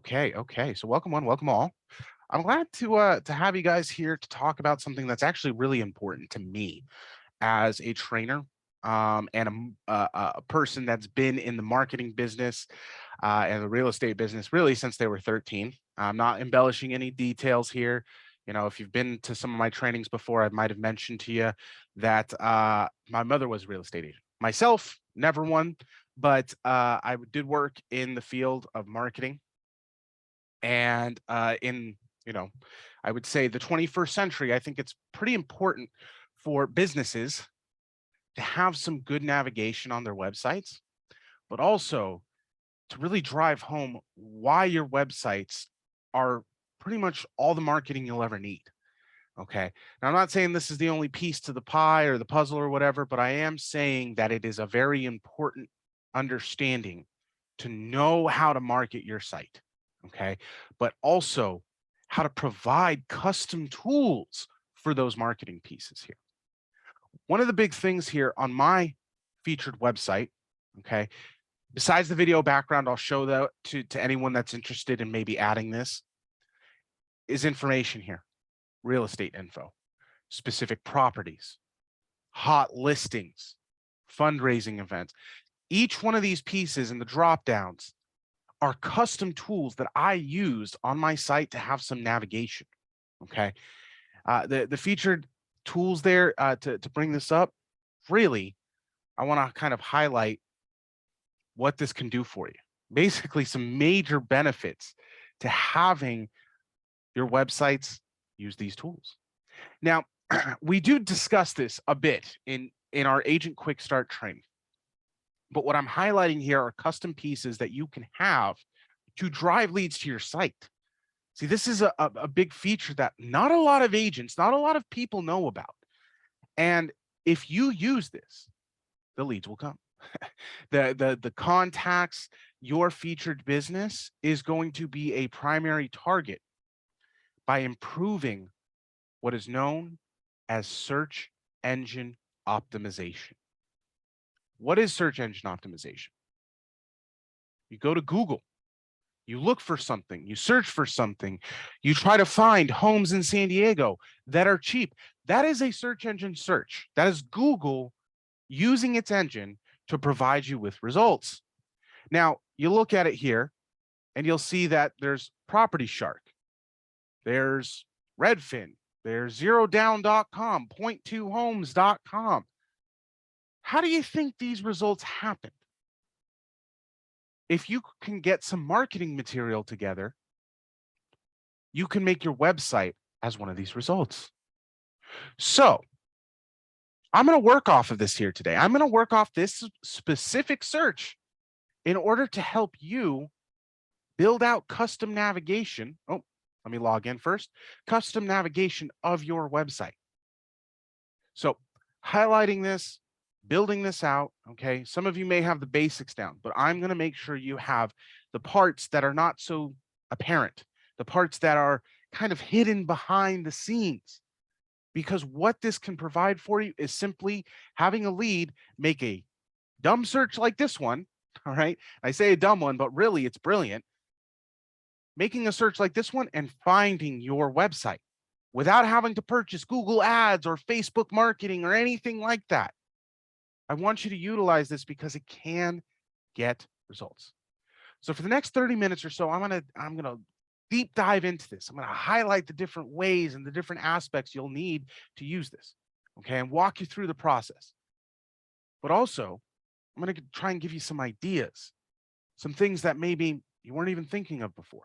Okay. So welcome one, welcome all. I'm glad to have you guys here to talk about something that's actually really important to me as a trainer and a person that's been in the marketing business and the real estate business really since they were 13. I'm not embellishing any details here. You know, if you've been to some of my trainings before, I might have mentioned to you that my mother was a real estate agent. Myself, never one, but I did work in the field of marketing and in, you know, I would say the 21st century, I think it's pretty important for businesses to have some good navigation on their websites, but also to really drive home why your websites are pretty much all the marketing you'll ever need. Okay. Now, I'm not saying this is the only piece to the pie or the puzzle or whatever, but I am saying that it is a very important understanding to know how to market your site. Okay. But also how to provide custom tools for those marketing pieces here. One of the big things here on my featured website, okay, besides the video background, I'll show that to anyone that's interested in maybe adding this, is information here, real estate info, specific properties, hot listings, fundraising events. Each one of these pieces in the drop downs are custom tools that I used on my site to have some navigation. Okay. The featured tools there to bring this up, really, I want to kind of highlight what this can do for you. Basically, some major benefits to having your websites use these tools. Now, we do discuss this a bit in our agent quick start training. But what I'm highlighting here are custom pieces that you can have to drive leads to your site. See, this is a big feature that not a lot of agents, not a lot of people know about. And if you use this, the leads will come. The contacts, your featured business is going to be a primary target by improving what is known as search engine optimization. What is search engine optimization? You go to Google, you look for something, you search for something, you try to find homes in San Diego that are cheap. That is a search engine search. That is Google using its engine to provide you with results. Now, you look at it here and you'll see that there's Property Shark, there's Redfin, there's zerodown.com, point2homes.com. How do you think these results happened? If you can get some marketing material together, you can make your website as one of these results. So I'm going to work off of this here today. I'm going to work off this specific search in order to help you build out custom navigation. Oh, let me log in first. Custom navigation of your website. So highlighting this, building this out, okay? Some of you may have the basics down, but I'm going to make sure you have the parts that are not so apparent, the parts that are kind of hidden behind the scenes. Because what this can provide for you is simply having a lead make a dumb search like this one, all right? I say a dumb one, but really it's brilliant. Making a search like this one and finding your website without having to purchase Google Ads or Facebook marketing or anything like that. I want you to utilize this because it can get results. So for the next 30 minutes or so, I'm gonna deep dive into this. I'm gonna highlight the different ways and the different aspects you'll need to use this, okay, and walk you through the process. But also, I'm gonna try and give you some ideas, some things that maybe you weren't even thinking of before.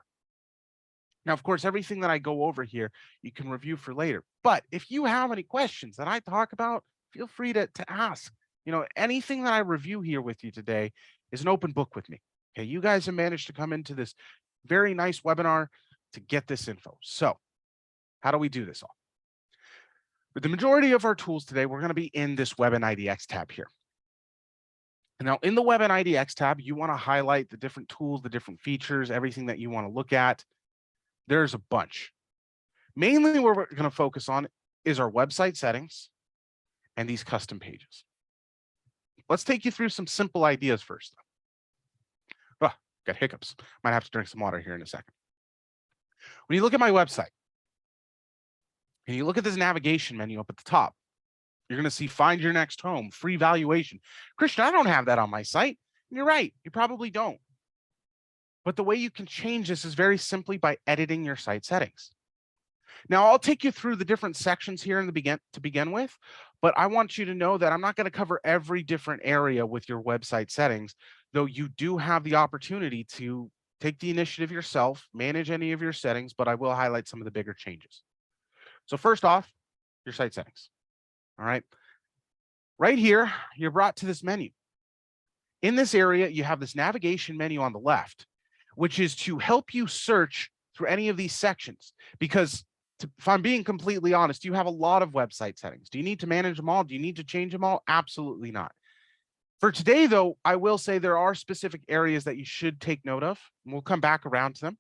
Now, of course, everything that I go over here, you can review for later. But if you have any questions that I talk about, feel free to ask. You know, anything that I review here with you today is an open book with me. Okay, you guys have managed to come into this very nice webinar to get this info. So how do we do this all? With the majority of our tools today, we're going to be in this Web and IDX tab here. And now in the Web and IDX tab, you want to highlight the different tools, the different features, everything that you want to look at. There's a bunch. Mainly what we're going to focus on is our website settings and these custom pages. Let's take you through some simple ideas first. Got hiccups. Might have to drink some water here in a second. When you look at my website and you look at this navigation menu up at the top, you're going to see find your next home, free valuation. Christian, I don't have that on my site. And you're right. You probably don't. But the way you can change this is very simply by editing your site settings. Now, I'll take you through the different sections here in the to begin with, but I want you to know that I'm not going to cover every different area with your website settings, though you do have the opportunity to take the initiative yourself, manage any of your settings, but I will highlight some of the bigger changes. So first off, your site settings. All right. Right here, you're brought to this menu. In this area, you have this navigation menu on the left, which is to help you search through any of these sections. Because if I'm being completely honest, you have a lot of website settings. Do you need to manage them all? Do you need to change them all? Absolutely not. For today, though, I will say there are specific areas that you should take note of, and we'll come back around to them.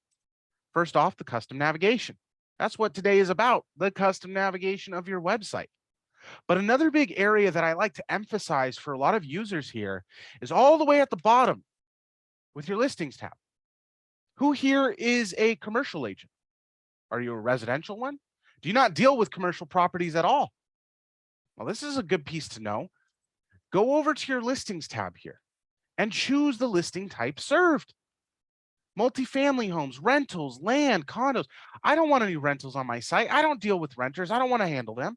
First off, the custom navigation. That's what today is about, the custom navigation of your website. But another big area that I like to emphasize for a lot of users here is all the way at the bottom with your listings tab. Who here is a commercial agent? Are you a residential one? Do you not deal with commercial properties at all? Well, this is a good piece to know. Go over to your listings tab here and choose the listing type served. Multifamily homes, rentals, land, condos. I don't want any rentals on my site. I don't deal with renters. I don't want to handle them.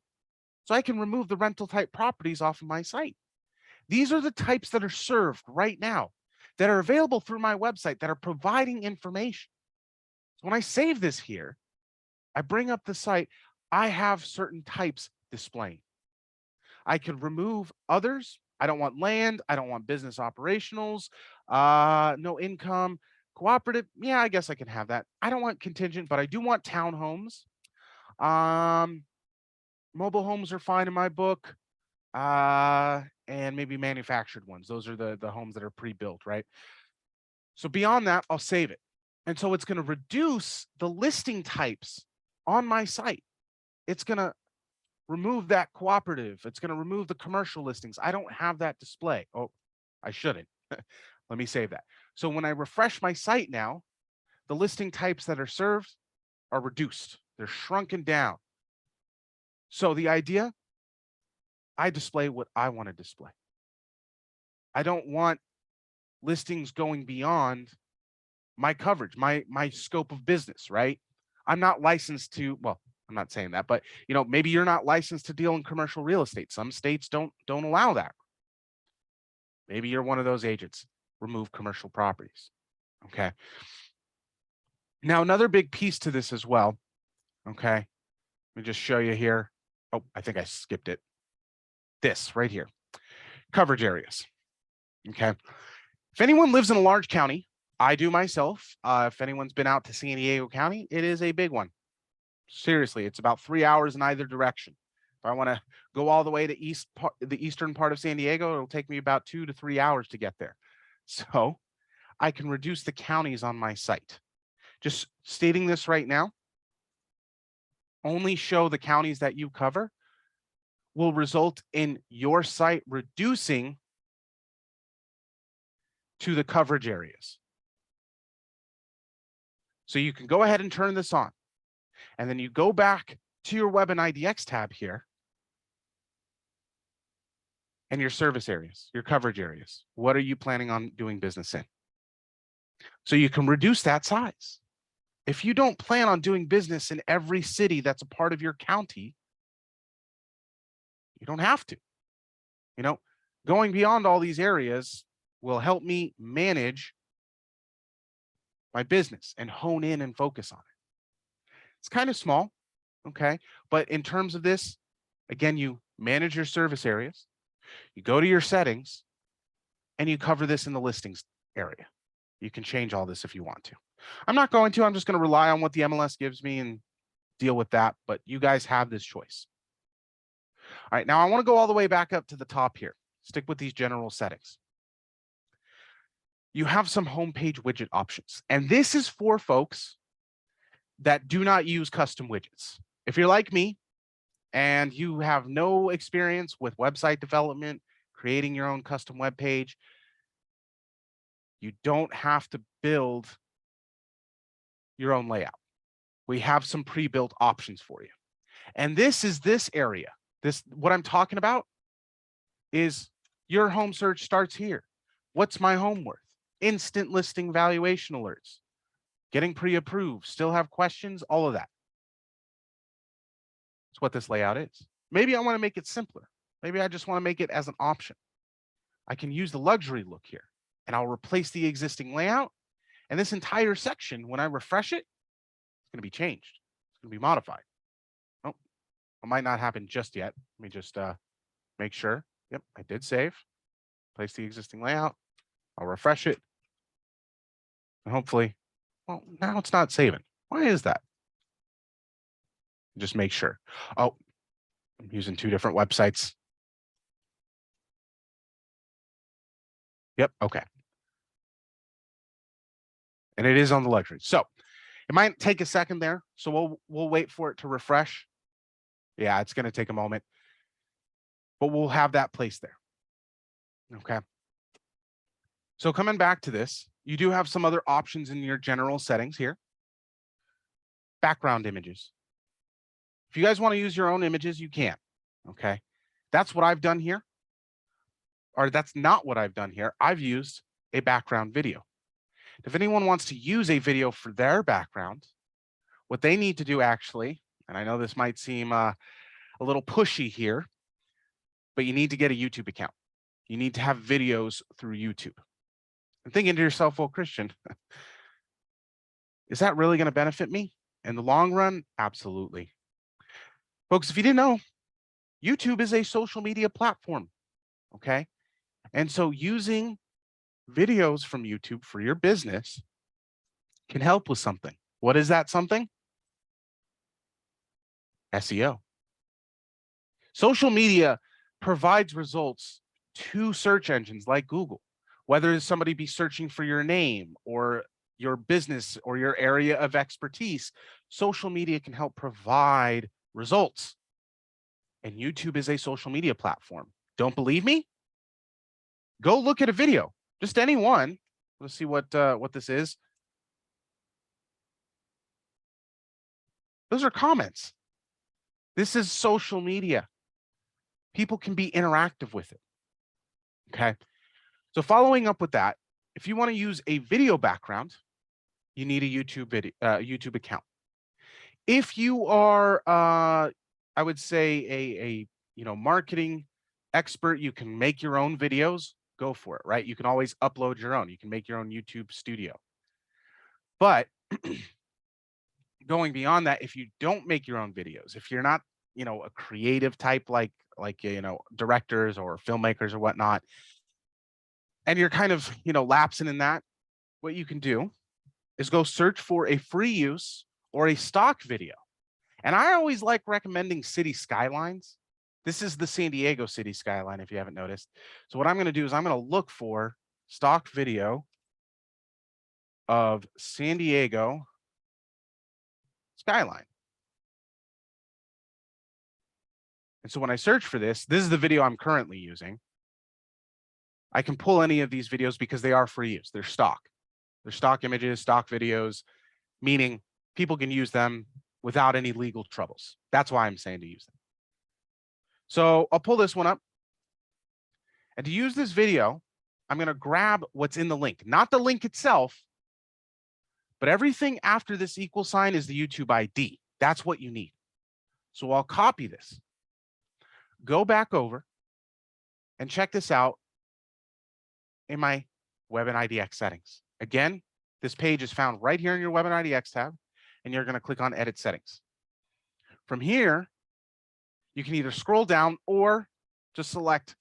So I can remove the rental type properties off of my site. These are the types that are served right now that are available through my website that are providing information. So when I save this here, I bring up the site, I have certain types displaying. I could remove others. I don't want land. I don't want business operationals, no income, cooperative. Yeah, I guess I can have that. I don't want contingent, but I do want townhomes. Mobile homes are fine in my book. And maybe manufactured ones. Those are the homes that are pre-built, right? So beyond that, I'll save it. And so it's going to reduce the listing types on my site. It's going to remove that cooperative. It's going to remove the commercial listings. I don't have that display. Oh, I shouldn't. Let me save that. So when I refresh my site now, the listing types that are served are reduced. They're shrunken down. So the idea, I display what I want to display. I don't want listings going beyond my coverage, my scope of business, right? I'm not licensed to, well, I'm not saying that, but maybe you're not licensed to deal in commercial real estate. Some states don't allow that. Maybe you're one of those agents. Remove commercial properties. Okay. Now, another big piece to this as well. Okay. Let me just show you here. Oh, I think I skipped it. This right here. Coverage areas. Okay. If anyone lives in a large county, I do myself. If anyone's been out to San Diego County, it is a big one. Seriously, it's about 3 hours in either direction. If I want to go all the way to the eastern part of San Diego, it'll take me about 2 to 3 hours to get there. So I can reduce the counties on my site. Just stating this right now, only show the counties that you cover will result in your site reducing to the coverage areas. So you can go ahead and turn this on. And then you go back to your Web and IDX tab here and your service areas, your coverage areas. What are you planning on doing business in? So you can reduce that size. If you don't plan on doing business in every city that's a part of your county, you don't have to. Going beyond all these areas will help me manage my business and hone in and focus on it. It's kind of small, okay? But in terms of this, again, you manage your service areas, you go to your settings, and you cover this in the listings area. You can change all this if you want to. I'm not going to. I'm just going to rely on what the MLS gives me and deal with that, but you guys have this choice. All right, now I want to go all the way back up to the top here. Stick with these general settings. You have some homepage widget options, and this is for folks that do not use custom widgets. If you're like me and you have no experience with website development, creating your own custom web page, You don't have to build your own layout. We have some pre-built options for you. And this is this area. This, what I'm talking about is your home search starts here. What's my home worth? Instant listing valuation alerts, getting pre-approved, still have questions, all of that. That's what this layout is. Maybe I want to make it simpler. Maybe I just want to make it as an option. I can use the luxury look here, and I'll replace the existing layout. And this entire section, when I refresh it, it's going to be changed. It's going to be modified. Oh, it might not happen just yet. Let me just make sure. Yep, I did save. Place the existing layout. I'll refresh it. And hopefully, well, now it's not saving. Why is that? Just make sure. Oh, I'm using 2 different websites. Yep, okay. And it is on the luxury. So it might take a second there. So we'll wait for it to refresh. Yeah, it's going to take a moment, but we'll have that place there. Okay. So coming back to this, you do have some other options in your general settings here. Background images. If you guys want to use your own images, you can. Okay. That's what I've done here. Or that's not what I've done here. I've used a background video. If anyone wants to use a video for their background, what they need to do actually, and I know this might seem a little pushy here, but you need to get a YouTube account. You need to have videos through YouTube. And thinking to yourself, well, Christian, is that really going to benefit me in the long run? Absolutely. Folks, if you didn't know, YouTube is a social media platform. Okay. And so using videos from YouTube for your business can help with something. What is that something? SEO. Social media provides results to search engines like Google, whether somebody be searching for your name or your business or your area of expertise. Social media can help provide results. And YouTube is a social media platform. Don't believe me? Go look at a video, just any one. Let's see what this is. Those are comments. This is social media. People can be interactive with it. Okay. So following up with that, if you want to use a video background, you need a YouTube account. If you are, I would say a marketing expert, you can make your own videos. Go for it, right? You can always upload your own. You can make your own YouTube studio. But going beyond that, if you don't make your own videos, if you're not, a creative type like directors or filmmakers or whatnot, and you're kind of, lapsing in that, what you can do is go search for a free use or a stock video. And I always like recommending city skylines. This is the San Diego city skyline, if you haven't noticed. So what I'm going to do is I'm going to look for stock video of San Diego skyline. And so when I search for this is the video I'm currently using. I can pull any of these videos because they are free use. They're stock. They're stock images, stock videos, meaning people can use them without any legal troubles. That's why I'm saying to use them. So I'll pull this one up. And to use this video, I'm going to grab what's in the link, not the link itself, but everything after this equal sign is the YouTube ID. That's what you need. So I'll copy this, go back over and check this out in my Webin IDX settings. Again, this page is found right here in your Webin IDX tab, and you're going to click on Edit Settings. From here, you can either scroll down or just select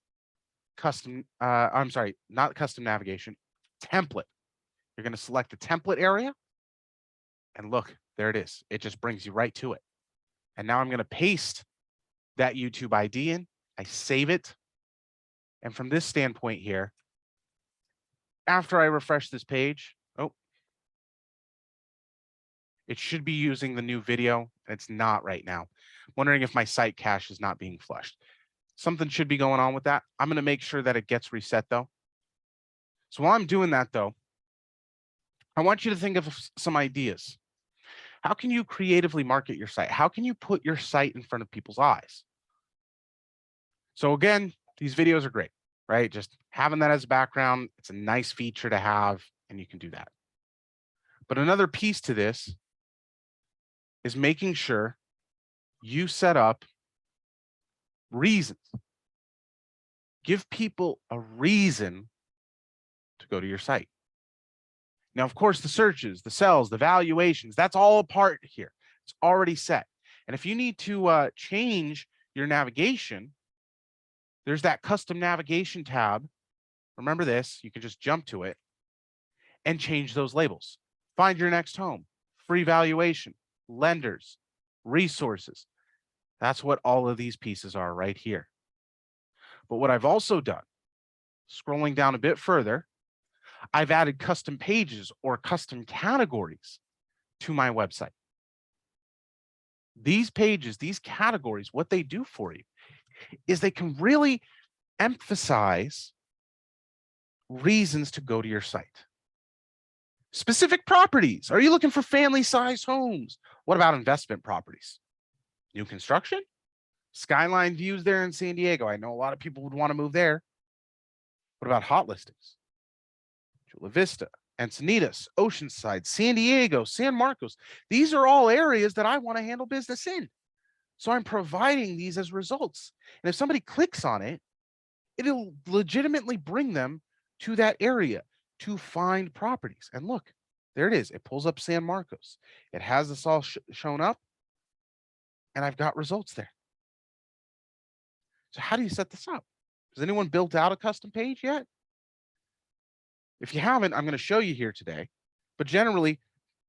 custom, not custom navigation, template. You're going to select the template area, and look, there it is. It just brings you right to it. And now I'm going to paste that YouTube ID in. I save it. And from this standpoint here, after I refresh this page, it should be using the new video, and it's not right now. I'm wondering if my site cache is not being flushed. Something should be going on with that. I'm going to make sure that it gets reset though. So while I'm doing that though, I want you to think of some ideas. How can you creatively market your site? How can you put your site in front of people's eyes? So again, these videos are great, right? Just having that as a background, it's a nice feature to have, and you can do that. But another piece to this is making sure you set up reasons. Give people a reason to go to your site. Now, of course, the searches, the sells, the valuations, that's all a part here. It's already set. And if you need to change your navigation, there's that custom navigation tab. Remember this, you can just jump to it and change those labels. Find your next home, free valuation, lenders, resources. That's what all of these pieces are right here. But what I've also done, scrolling down a bit further, I've added custom pages or custom categories to my website. These pages, these categories, what they do for you is they can really emphasize reasons to go to your site. Specific properties. Are you looking for family-sized homes? What about investment properties? New construction? Skyline views there in San Diego. I know a lot of people would want to move there. What about hot listings? Chula Vista, Encinitas, Oceanside, San Diego, San Marcos. These are all areas that I want to handle business in. So I'm providing these as results. And if somebody clicks on it, it'll legitimately bring them to that area to find properties. And look, there it is. It pulls up San Marcos. It has this all shown up, and I've got results there. So how do you set this up? Has anyone built out a custom page yet? If you haven't, I'm going to show you here today. But generally,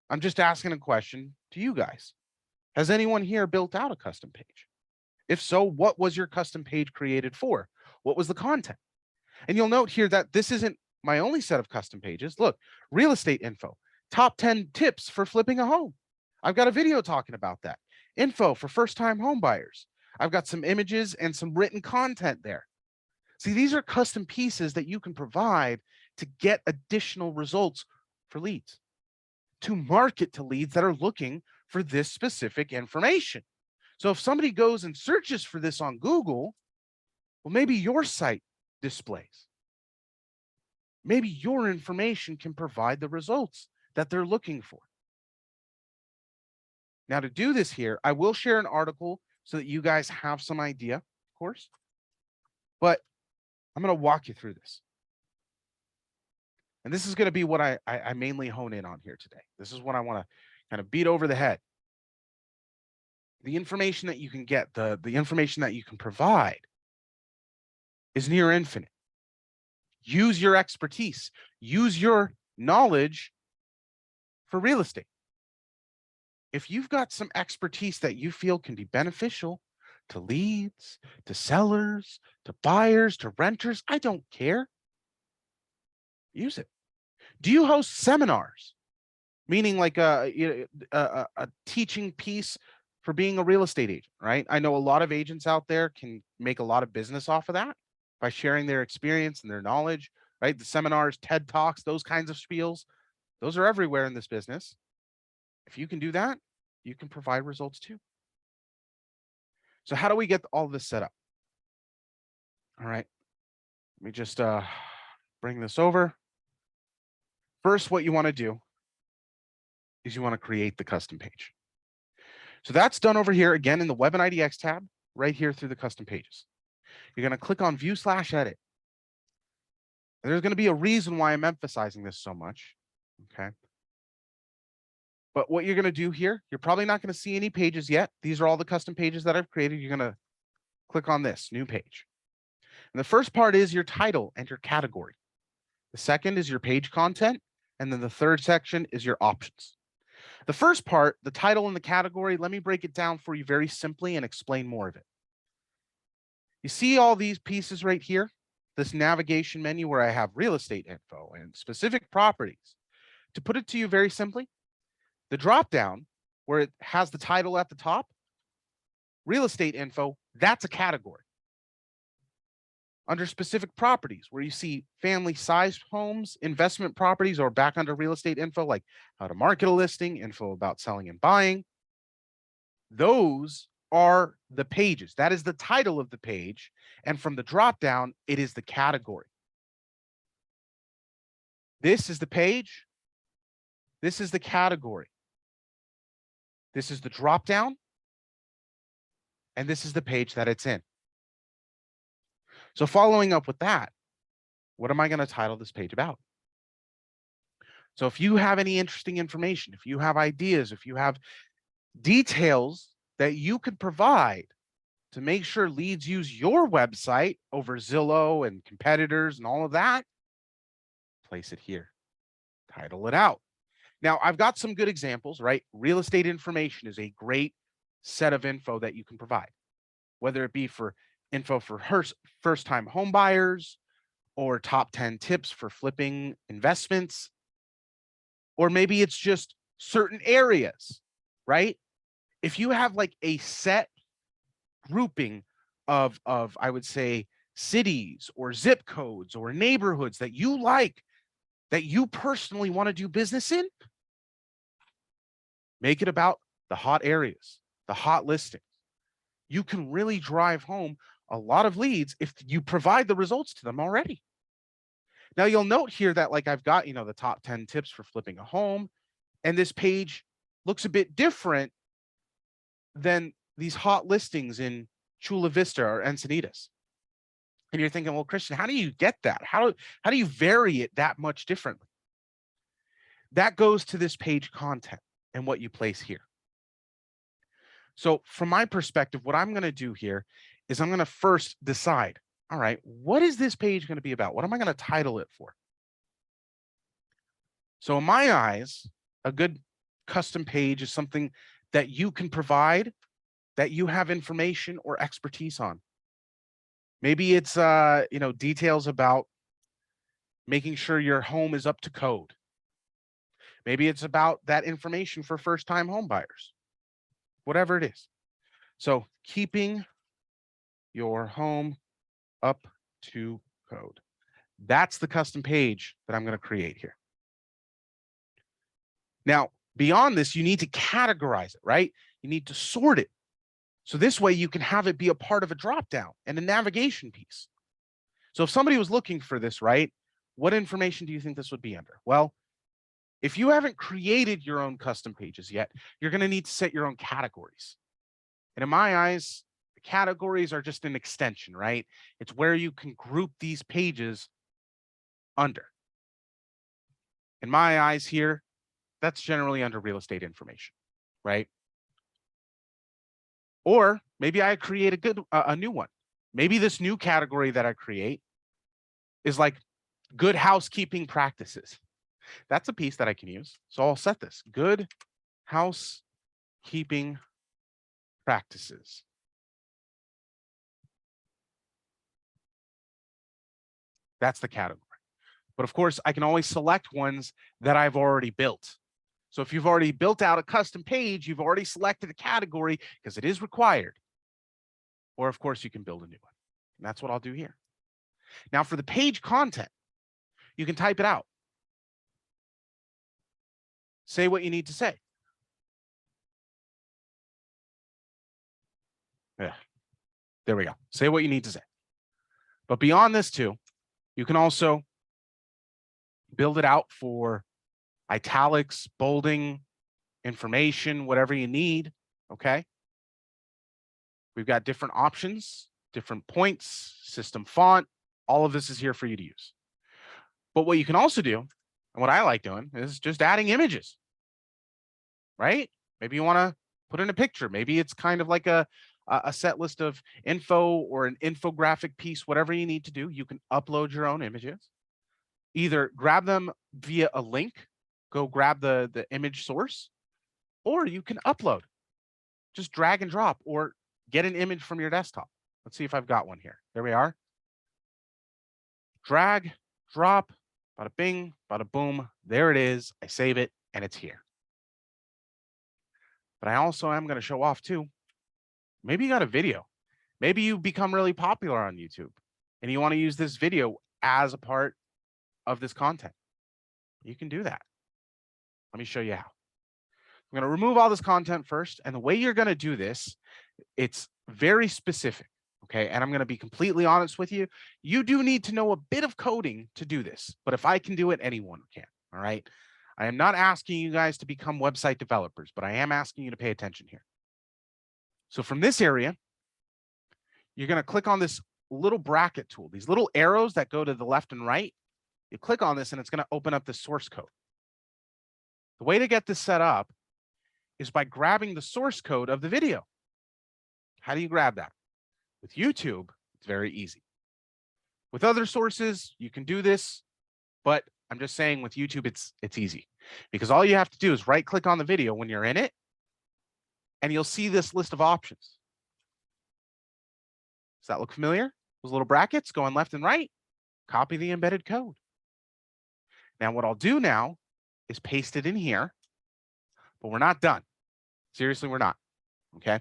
I'm just asking a question to you guys. Has anyone here built out a custom page? If so, what was your custom page created for? What was the content? And you'll note here that this isn't my only set of custom pages. Look, real estate info, top 10 tips for flipping a home. I've got a video talking about that. Info for first-time home buyers. I've got some images and some written content there. See, these are custom pieces that you can provide to get additional results for leads, to market to leads that are looking for this specific information. So if somebody goes and searches for this on Google, well, maybe your site displays. Maybe your information can provide the results that they're looking for. Now, to do this here, I will share an article so that you guys have some idea, of course, but I'm going to walk you through this. And this is going to be what I mainly hone in on here today. This is what I want to kind of beat over the head. The information that you can get, the information that you can provide is near infinite. Use your expertise, use your knowledge for real estate. If you've got some expertise that you feel can be beneficial to leads, to sellers, to buyers, to renters, I don't care. Use it. Do you host seminars? Meaning like a teaching piece for being a real estate agent, right? I know a lot of agents out there can make a lot of business off of that by sharing their experience and their knowledge, right? The seminars, TED Talks, those kinds of spiels, those are everywhere in this business. If you can do that, you can provide results too. So how do we get all this set up? All right, let me just bring this over. First, what you want to do is you want to create the custom page. So that's done over here again in the Web and IDX tab, right here through the custom pages. You're going to click on View/Edit. And there's going to be a reason why I'm emphasizing this so much. Okay. But what you're going to do here, you're probably not going to see any pages yet. These are all the custom pages that I've created. You're going to click on this new page. And the first part is your title and your category. The second is your page content. And then the third section is your options. The first part, the title and the category, let me break it down for you very simply and explain more of it. You see all these pieces right here, this navigation menu where I have real estate info and specific properties. To put it to you very simply, the drop down where it has the title at the top, real estate info, that's a category. Under specific properties, where you see family sized homes, investment properties, or back under real estate info, like how to market a listing, info about selling and buying. Those are the pages. That is the title of the page. And from the drop down, it is the category. This is the page. This is the category. This is the drop down. And this is the page that it's in. So following up with that, what am I going to title this page about? So if you have any interesting information, if you have ideas, if you have details that you could provide to make sure leads use your website over Zillow and competitors and all of that, place it here, title it out. Now, I've got some good examples, right? Real estate information is a great set of info that you can provide, whether it be for info for first-time home buyers or top 10 tips for flipping investments, or maybe it's just certain areas, right? If you have like a set grouping of I would say cities or zip codes or neighborhoods that you like, that you personally want to do business in, make it about the hot areas, the hot listings. You can really drive home a lot of leads if you provide the results to them already. Now you'll note here that like I've got, the top 10 tips for flipping a home, and this page looks a bit different than these hot listings in Chula Vista or Encinitas. And you're thinking, well, Christian, how do you get that? How do you vary it that much differently? That goes to this page content and what you place here. So from my perspective, what I'm going to do here is I'm going to first decide, all right, what is this page going to be about? What am I going to title it for? So in my eyes, a good custom page is something that you can provide, that you have information or expertise on. Maybe it's details about making sure your home is up to code. Maybe it's about that information for first-time home buyers. Whatever it is. So keeping your home up to code. That's the custom page that I'm going to create here. Now, beyond this, you need to categorize it, right? You need to sort it. So this way you can have it be a part of a dropdown and a navigation piece. So if somebody was looking for this, right, what information do you think this would be under? Well, if you haven't created your own custom pages yet, you're going to need to set your own categories. And in my eyes, the categories are just an extension, right? It's where you can group these pages under. In my eyes here, that's generally under real estate information, right? Or maybe I create a new one. Maybe this new category that I create is like good housekeeping practices. That's a piece that I can use. So I'll set this good housekeeping practices. That's the category. But of course, I can always select ones that I've already built. So if you've already built out a custom page, you've already selected a category because it is required. Or of course, you can build a new one. And that's what I'll do here. Now for the page content, you can type it out. Say what you need to say. Yeah, there we go. Say what you need to say. But beyond this too, you can also build it out for italics, bolding, information, whatever you need, okay? We've got different options, different points, system font. All of this is here for you to use. But what you can also do, and what I like doing, is just adding images, right? Maybe you want to put in a picture. Maybe it's kind of like a set list of info or an infographic piece, whatever you need to do. You can upload your own images. Either grab them via a link, go grab the image source, or you can upload. Just drag and drop or get an image from your desktop. Let's see if I've got one here. There we are. Drag, drop, bada bing, bada boom. There it is. I save it and it's here. But I also am going to show off too. Maybe you got a video. Maybe you become really popular on YouTube and you want to use this video as a part of this content, you can do that. Let me show you how. I'm going to remove all this content first. And the way you're going to do this, it's very specific. Okay. And I'm going to be completely honest with you. You do need to know a bit of coding to do this, but if I can do it, anyone can. All right. I am not asking you guys to become website developers, but I am asking you to pay attention here. So from this area, you're going to click on this little bracket tool, these little arrows that go to the left and right. You click on this and it's going to open up the source code. The way to get this set up is by grabbing the source code of the video. How do you grab that? With YouTube, it's very easy. With other sources, you can do this, but I'm just saying with YouTube, it's easy because all you have to do is right click on the video when you're in it, and you'll see this list of options. Does that look familiar? Those little brackets going left and right, copy the embedded code. Now, what I'll do now is paste it in here, but we're not done. Seriously, we're not, okay?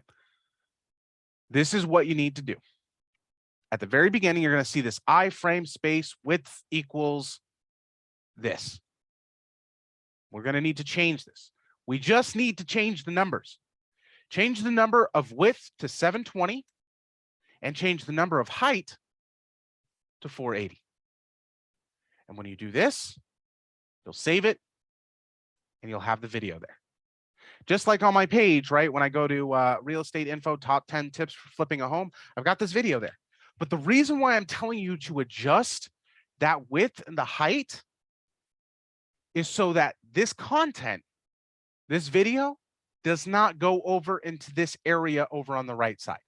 This is what you need to do. At the very beginning, you're going to see this iframe space width equals this. We're going to need to change this. We just need to change the numbers. Change the number of width to 720 and change the number of height to 480. And when you do this, you'll save it and you'll have the video there. Just like on my page, right? When I go to real estate info, top 10 tips for flipping a home, I've got this video there. But the reason why I'm telling you to adjust that width and the height is so that this content, this video, does not go over into this area over on the right side.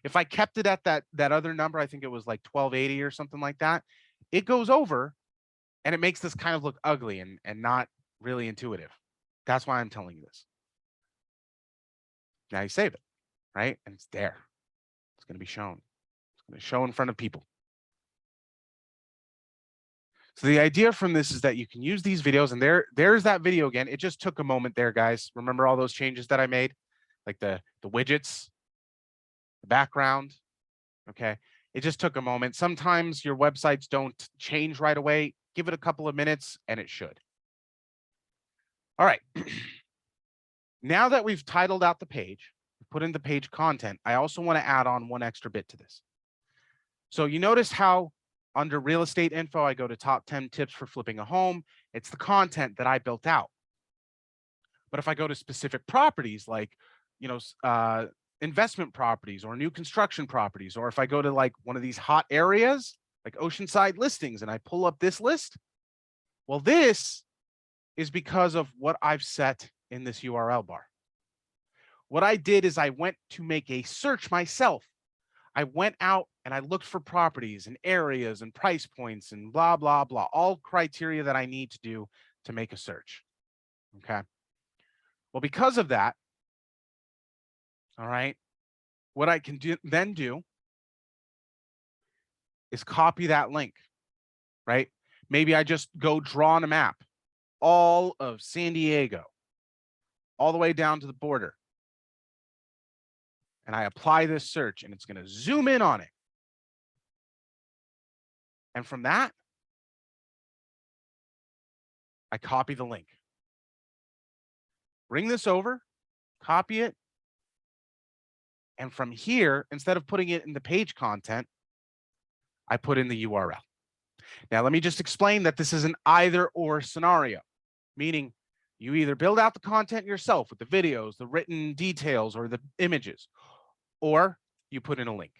If I kept it at that other number, I think it was like 1280 or something like that, it goes over and it makes this kind of look ugly and not really intuitive. That's why I'm telling you this. Now you save it, right? And it's there. It's going to be shown. It's going to show in front of people. So the idea from this is that you can use these videos, and there's that video again. It just took a moment there, guys. Remember all those changes that I made? Like the widgets, the background, okay? It just took a moment. Sometimes your websites don't change right away. Give it a couple of minutes and it should. All right. Now that we've titled out the page, put in the page content, I also want to add on one extra bit to this. So you notice how under real estate info, I go to top 10 tips for flipping a home. It's the content that I built out. But if I go to specific properties like, investment properties or new construction properties, or if I go to like one of these hot areas like Oceanside listings and I pull up this list, well, this is because of what I've set in this URL bar. What I did is I went to make a search myself. I went out and I looked for properties and areas and price points and blah, blah, blah, all criteria that I need to do to make a search. Okay. Well, because of that, all right, what I can then do is copy that link, right? Maybe I just go draw on a map, all of San Diego, all the way down to the border. And I apply this search and it's going to zoom in on it. And from that, I copy the link. Bring this over, copy it. And from here, instead of putting it in the page content, I put in the URL. Now, let me just explain that this is an either or scenario, meaning you either build out the content yourself with the videos, the written details, or the images, or you put in a link.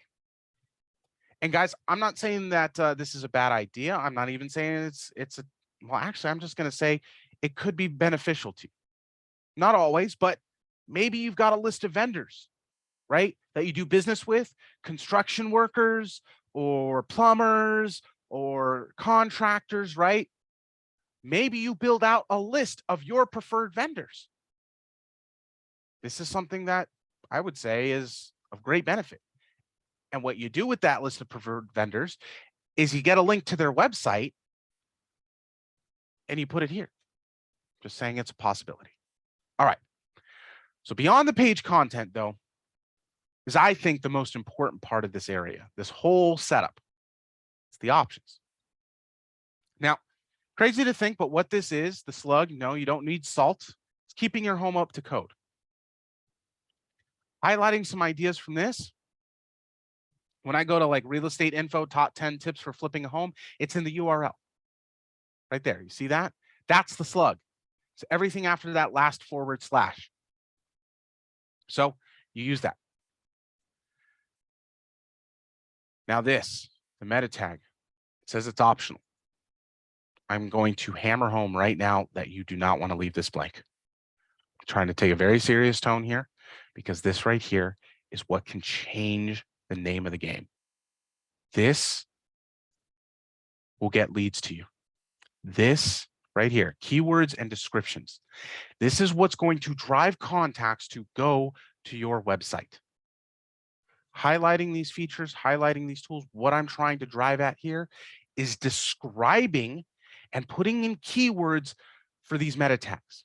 And guys, I'm not saying that this is a bad idea. I'm not even saying well, actually, I'm just going to say it could be beneficial to you. Not always, but maybe you've got a list of vendors, right, that you do business with, construction workers or plumbers or contractors, right? Maybe you build out a list of your preferred vendors. This is something that I would say is of great benefit. And what you do with that list of preferred vendors is you get a link to their website and you put it here. Just saying it's a possibility. All right. So beyond the page content, though, is I think the most important part of this area, this whole setup. the options. Now, crazy to think, but what this is, the slug, no, you don't need salt. It's keeping your home up to code. Highlighting some ideas from this. When I go to like real estate info, top 10 tips for flipping a home, it's in the URL right there. You see that? That's the slug. So everything after that last /. So you use that. Now this, the meta tag, it says it's optional. I'm going to hammer home right now that you do not want to leave this blank. I'm trying to take a very serious tone here because this right here is what can change the name of the game. This will get leads to you. This right here, keywords and descriptions. This is what's going to drive contacts to go to your website. Highlighting these features, highlighting these tools, what I'm trying to drive at here is describing and putting in keywords for these meta tags.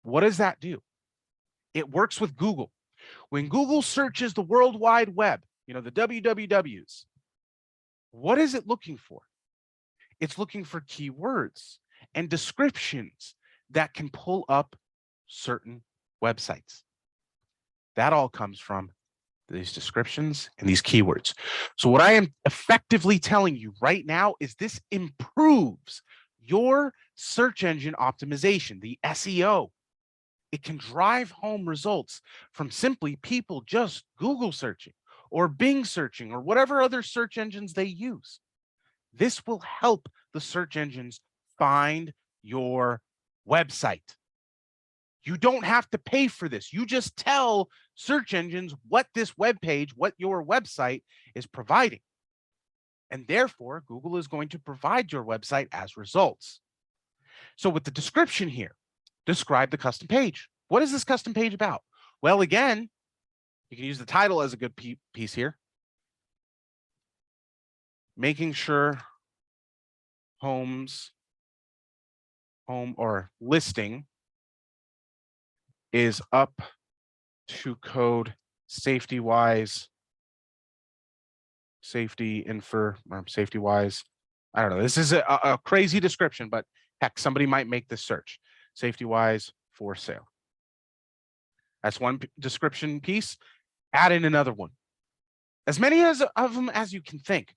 What does that do? It works with Google. When Google searches the World Wide Web, you know, the WWWs, what is it looking for? It's looking for keywords and descriptions that can pull up certain websites. That all comes from these descriptions and these keywords. So what I am effectively telling you right now is this improves your search engine optimization, the SEO. It can drive home results from simply people just Google searching or Bing searching or whatever other search engines they use. This will help the search engines find your website. You don't have to pay for this. You just tell search engines what this web page, what your website is providing. And therefore, Google is going to provide your website as results. So with the description here, describe the custom page. What is this custom page about? Well, again, you can use the title as a good piece here. Making sure home or listing is up to code safety-wise, safety-wise. I don't know. This is a crazy description, but heck, somebody might make this search. Safety-wise for sale. That's one description piece. Add in another one. As many of them as you can think.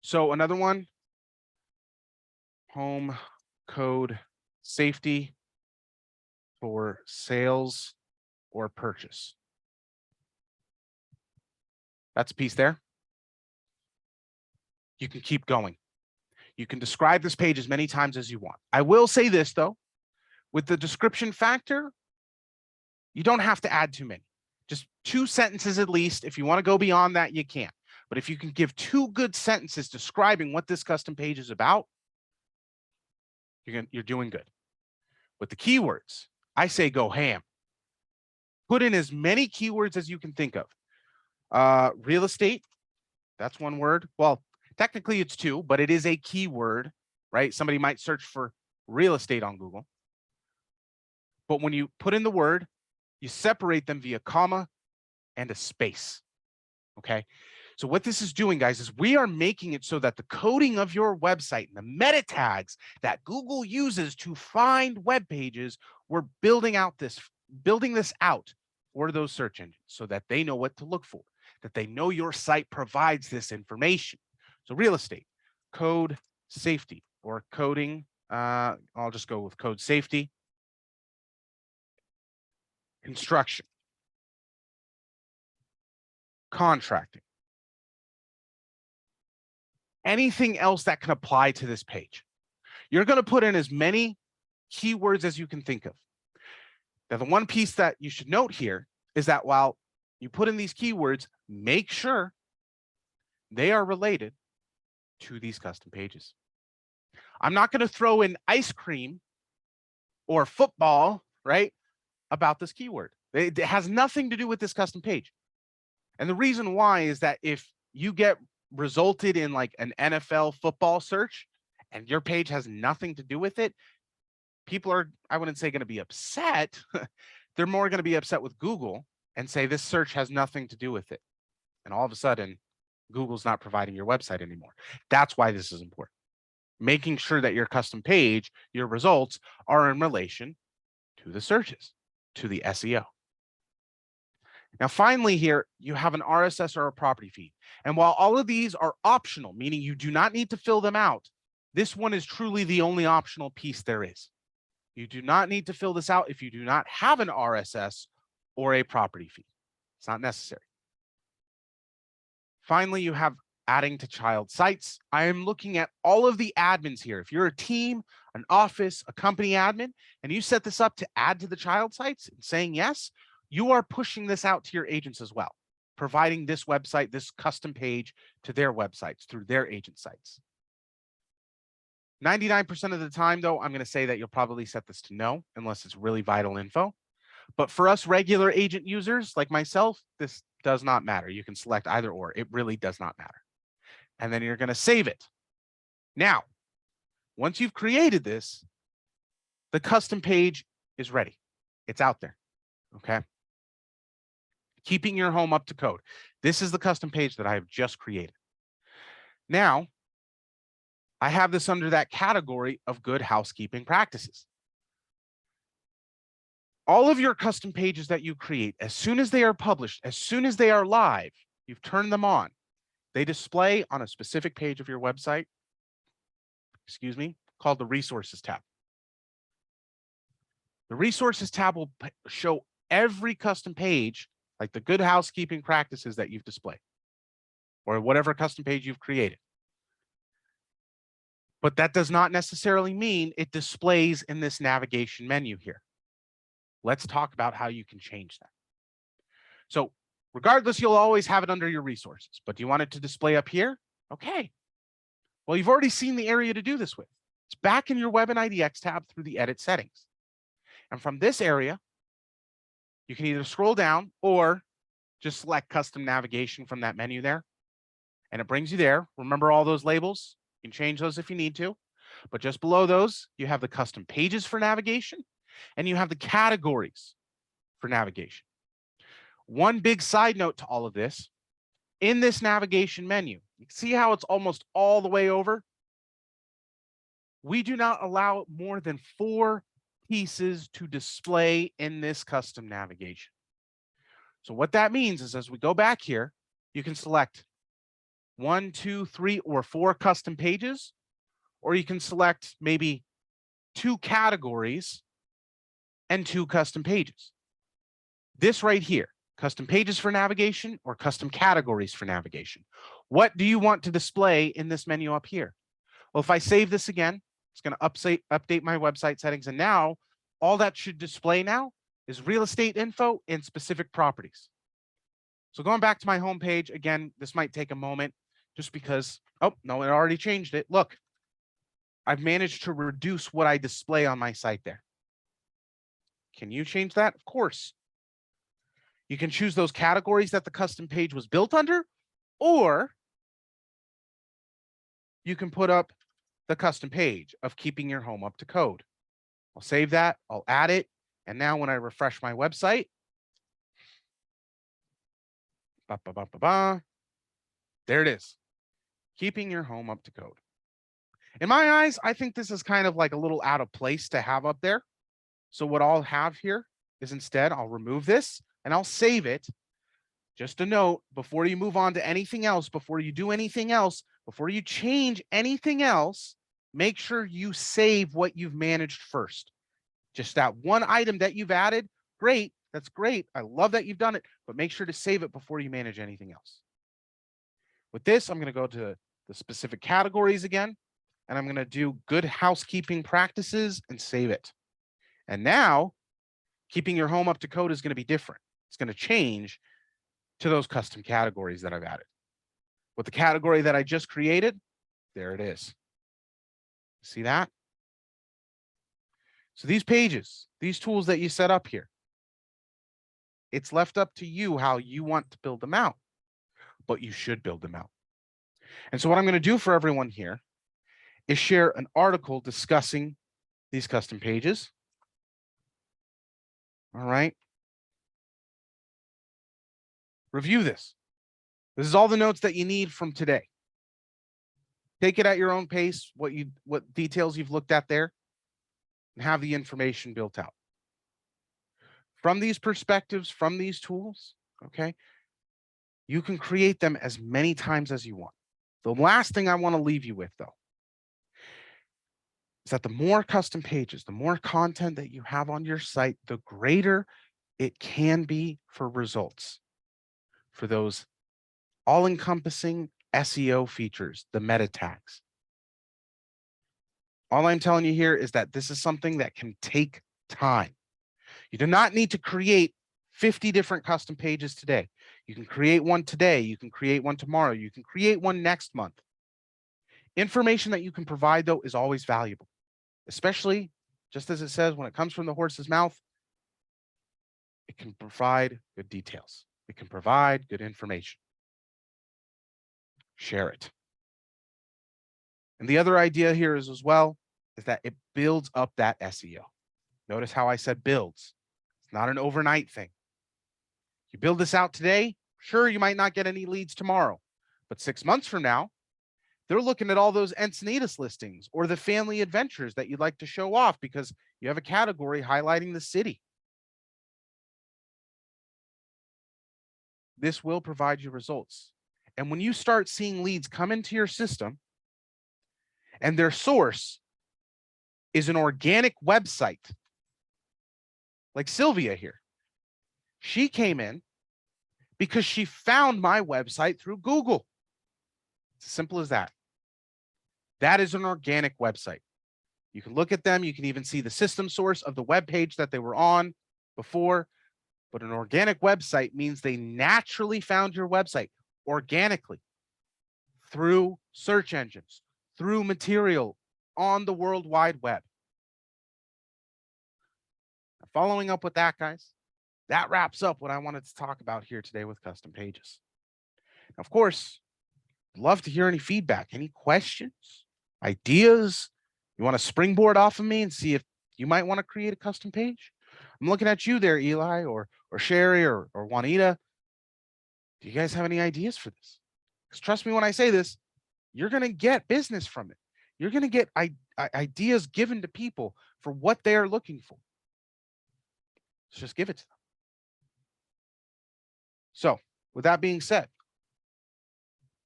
So another one, home code safety for sales or purchase. That's a piece there. You can keep going. You can describe this page as many times as you want. I will say this though, with the description factor, you don't have to add too many. Just 2 sentences at least. If you want to go beyond that, you can. But if you can give 2 good sentences describing what this custom page is about, you're doing good. With the keywords, I say go ham. Put in as many keywords as you can think of. Real estate, that's one word. Well, technically it's 2, but it is a keyword, right? Somebody might search for real estate on Google. But when you put in the word, you separate them via comma and a space, okay? So what this is doing, guys, is we are making it so that the coding of your website and the meta tags that Google uses to find web pages, we're building this out for those search engines so that they know what to look for, that they know your site provides this information. So real estate, code safety or coding, I'll just go with code safety. Construction, contracting, anything else that can apply to this page. You're going to put in as many keywords as you can think of. Now, the one piece that you should note here is that while you put in these keywords, make sure they are related to these custom pages. I'm not going to throw in ice cream or football, right, about this keyword. It has nothing to do with this custom page. And the reason why is that if you get resulted in like an NFL football search and your page has nothing to do with it, people are, I wouldn't say going to be upset. They're more going to be upset with Google and say this search has nothing to do with it. And all of a sudden, Google's not providing your website anymore. That's why this is important. Making sure that your custom page, your results are in relation to the searches, to the SEO. Now, finally here, you have an RSS or a property feed. And while all of these are optional, meaning you do not need to fill them out, this one is truly the only optional piece there is. You do not need to fill this out if you do not have an RSS or a property feed. It's not necessary. Finally, you have adding to child sites. I am looking at all of the admins here. If you're a team, an office, a company admin, and you set this up to add to the child sites and saying yes, you are pushing this out to your agents as well, providing this website, this custom page to their websites through their agent sites. 99% of the time, though, I'm going to say that you'll probably set this to no, unless it's really vital info. But for us regular agent users like myself, this does not matter. You can select either or. It really does not matter. And then you're going to save it. Now, once you've created this, the custom page is ready. It's out there. Okay. Keeping your home up to code. This is the custom page that I have just created. Now, I have this under that category of good housekeeping practices. All of your custom pages that you create, as soon as they are published, as soon as they are live, you've turned them on. They display on a specific page of your website, called the Resources tab. The Resources tab will show every custom page, like the good housekeeping practices that you've displayed, or whatever custom page you've created. But that does not necessarily mean it displays in this navigation menu here. Let's talk about how you can change that. So regardless, you'll always have it under your resources, but do you want it to display up here? Okay. Well, you've already seen the area to do this with. It's back in your Web and IDX tab through the edit settings. And from this area, you can either scroll down or just select custom navigation from that menu there. And it brings you there. Remember all those labels? You can change those if you need to. But just below those, you have the custom pages for navigation and you have the categories for navigation. One big side note to all of this, in this navigation menu, you can see how it's almost all the way over? We do not allow more than 4 pieces to display in this custom navigation. So what that means is as we go back here, you can select 1, 2, 3, or 4 custom pages, or you can select maybe 2 categories and 2 custom pages. This right here, custom pages for navigation or custom categories for navigation. What do you want to display in this menu up here? Well, if I save this again, it's going to update my website settings. And now all that should display now is real estate info and specific properties. So going back to my home page, again, this might take a moment just because, oh, no, it already changed it. Look, I've managed to reduce what I display on my site there. Can you change that? Of course. You can choose those categories that the custom page was built under, or you can put up the custom page of keeping your home up to code. I'll save that, I'll add it, and now when I refresh my website, there it is, keeping your home up to code. In my eyes, I think this is kind of like a little out of place to have up there. So what I'll have here is instead, I'll remove this and I'll save it. Just a note, before you move on to anything else, before you do anything else, before you change anything else, make sure you save what you've managed first. Just that one item that you've added, great, that's great. I love that you've done it, but make sure to save it before you manage anything else. With this, I'm going to go to the specific categories again, and I'm going to do good housekeeping practices and save it. And now, keeping your home up to code is going to be different. It's going to change to those custom categories that I've added. With the category that I just created, there it is. See that? So these pages, these tools that you set up here, it's left up to you how you want to build them out, but you should build them out. And so what I'm going to do for everyone here is share an article discussing these custom pages. All right. Review this. This is all the notes that you need from today. Take it at your own pace, what details you've looked at there, and have the information built out. From these perspectives, from these tools, okay, you can create them as many times as you want. The last thing I want to leave you with, though, is that the more custom pages, the more content that you have on your site, the greater it can be for results, for those all-encompassing SEO features, the meta tags. All I'm telling you here is that this is something that can take time. You do not need to create 50 different custom pages today. You can create one today. You can create one tomorrow. You can create one next month. Information that you can provide, though, is always valuable, especially just as it says, when it comes from the horse's mouth, it can provide good details. It can provide good information. Share it. And the other idea here is as well is that it builds up that SEO. Notice how I said builds. It's not an overnight thing. You build this out today, sure, you might not get any leads tomorrow, but 6 months from now, they're looking at all those Encinitas listings or the family adventures that you'd like to show off because you have a category highlighting the city. This will provide you results. And when you start seeing leads come into your system and their source is an organic website, like Sylvia here, she came in because she found my website through Google. It's as simple as that. That is an organic website. You can look at them. You can even see the system source of the web page that they were on before. But an organic website means they naturally found your website organically through search engines, through material on the World Wide Web. Now, following up with that, guys, that wraps up what I wanted to talk about here today with custom pages. Now, of course, I'd love to hear any feedback, any questions, ideas. You want to springboard off of me and see if you might want to create a custom page? I'm looking at you there, Eli, or Sherry, or Juanita. Do you guys have any ideas for this? Because trust me when I say this, you're going to get business from it. You're going to get ideas given to people for what they are looking for. So just give it to them. So with that being said,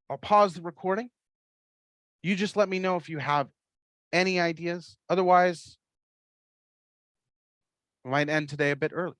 I'll pause the recording. You just let me know if you have any ideas. Otherwise, we might end today a bit early.